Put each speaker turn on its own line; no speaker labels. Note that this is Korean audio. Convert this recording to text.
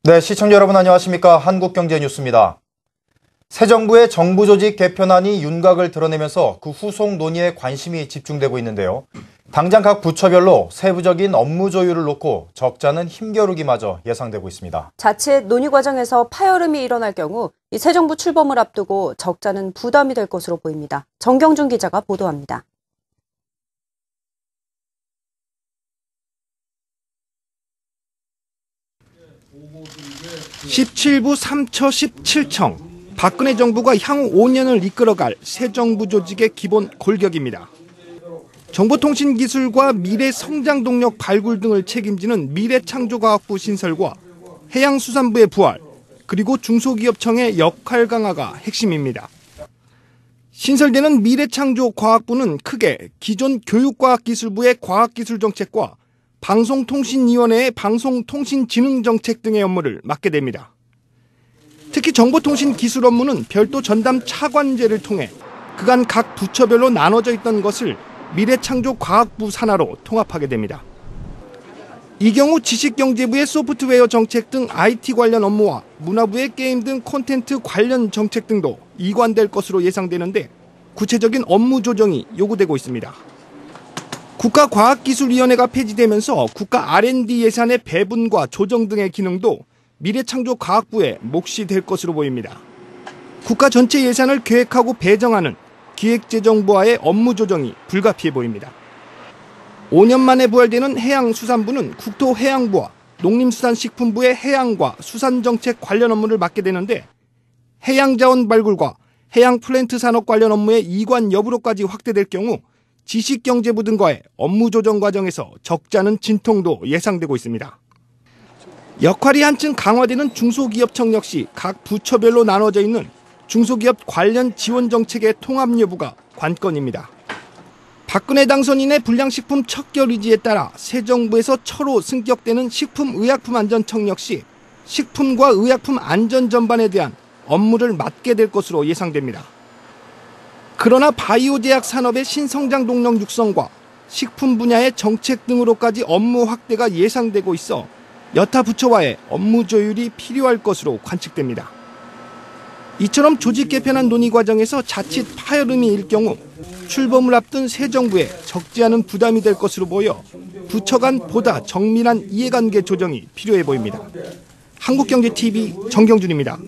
네, 시청자 여러분 안녕하십니까? 한국경제뉴스입니다. 새 정부의 정부조직 개편안이 윤곽을 드러내면서 그 후속 논의에 관심이 집중되고 있는데요. 당장 각 부처별로 세부적인 업무 조율을 놓고 적잖은 힘겨루기마저 예상되고 있습니다.
자칫 논의 과정에서 파열음이 일어날 경우 이 새 정부 출범을 앞두고 적잖은 부담이 될 것으로 보입니다. 정경준 기자가 보도합니다.
(17부 3처 17청) 박근혜 정부가 향후 5년을 이끌어갈 새 정부 조직의 기본 골격입니다. 정보통신기술과 미래성장동력 발굴 등을 책임지는 미래창조과학부 신설과 해양수산부의 부활, 그리고 중소기업청의 역할 강화가 핵심입니다. 신설되는 미래창조과학부는 크게 기존 교육과학기술부의 과학기술정책과 방송통신위원회의 방송통신진흥정책 등의 업무를 맡게 됩니다. 특히 정보통신기술 업무는 별도 전담 차관제를 통해 그간 각 부처별로 나눠져 있던 것을 미래창조과학부 산하로 통합하게 됩니다. 이 경우 지식경제부의 소프트웨어 정책 등 IT 관련 업무와 문화부의 게임 등 콘텐츠 관련 정책 등도 이관될 것으로 예상되는데 구체적인 업무 조정이 요구되고 있습니다. 국가과학기술위원회가 폐지되면서 국가 R&D 예산의 배분과 조정 등의 기능도 미래창조과학부에 몫이 될 것으로 보입니다. 국가 전체 예산을 계획하고 배정하는 기획재정부와의 업무 조정이 불가피해 보입니다. 5년 만에 부활되는 해양수산부는 국토해양부와 농림수산식품부의 해양과 수산정책 관련 업무를 맡게 되는데 해양자원 발굴과 해양플랜트 산업 관련 업무의 이관 여부로까지 확대될 경우 지식경제부 등과의 업무 조정 과정에서 적잖은 진통도 예상되고 있습니다. 역할이 한층 강화되는 중소기업청 역시 각 부처별로 나눠져 있는 중소기업 관련 지원 정책의 통합 여부가 관건입니다. 박근혜 당선인의 불량식품 척결 의지에 따라 새 정부에서 처로 승격되는 식품의약품안전청 역시 식품과 의약품 안전 전반에 대한 업무를 맡게 될 것으로 예상됩니다. 그러나 바이오 제약 산업의 신성장 동력 육성과 식품 분야의 정책 등으로까지 업무 확대가 예상되고 있어 여타 부처와의 업무 조율이 필요할 것으로 관측됩니다. 이처럼 조직 개편안 논의 과정에서 자칫 파열음이 일 경우 출범을 앞둔 새 정부에 적지 않은 부담이 될 것으로 보여 부처 간 보다 정밀한 이해관계 조정이 필요해 보입니다. 한국경제TV 정경준입니다.